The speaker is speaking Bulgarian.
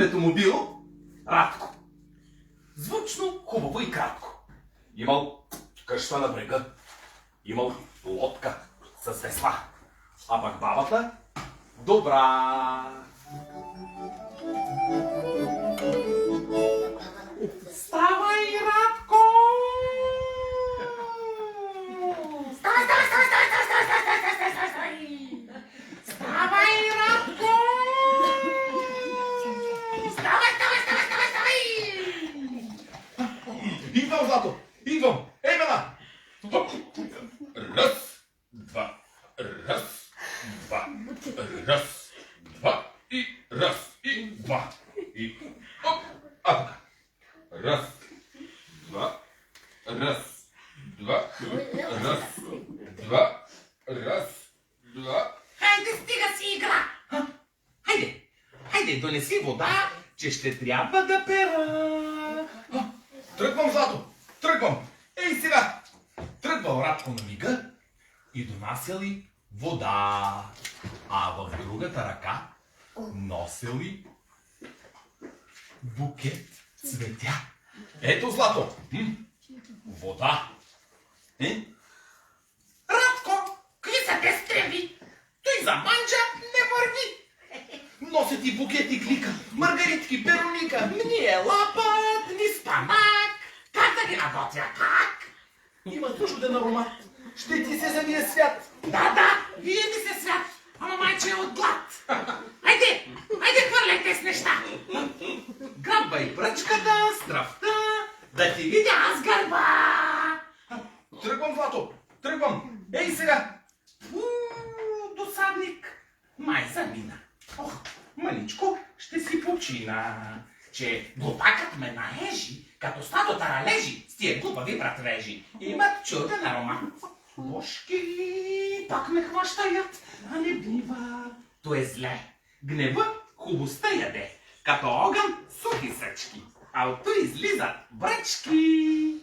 Името му било Радко. Звучно, хубаво и кратко. Имал къща на брега. Имал лодка с весла. А пък бабата добра. Ставай, Радко! Ставай! Ставай, Радко! Ставай! Идвам, Злато! Идвам! Ей, мена! Раз, два, раз, два, раз, два и раз и два. И оп! А така. Раз, два, раз, два, раз, два, раз, два. Хайде, стига си игра! Хайде, донеси вода, че ще трябва да пера. Тръгвам, Злато, тръгвам. Ей сега! Тръгвал Радко на мига и донасяли вода, а в другата ръка носели букет цветя. Ето, Злато, вода. Радко, какви са те стреби? Той за манджа не върви. Носят и букет и клика, маргаритки, пероника. Ни е лапът, ни спамак. Как да ги работя? Как? Има чуден аромат. Ще ти се завие свят. Да, вие ми се свят. Ама майче е от глад. Айде, хвърляйте с неща. Грабвай пръчката, страфта, да ти видя Аз гърба. Тръгвам, Злато, тръгвам. Ей сега. Досадник. Май замина. Ох, маничко ще си почина. Че глупакът ме наежи, като стадо таралежи с тия глупави братвежи. Имат чуден аромат. Бошки пак ме хващаят, а не бива. То е зле. Гнева хубостта яде, като огън сухи съчки, а от той излизат бръчки.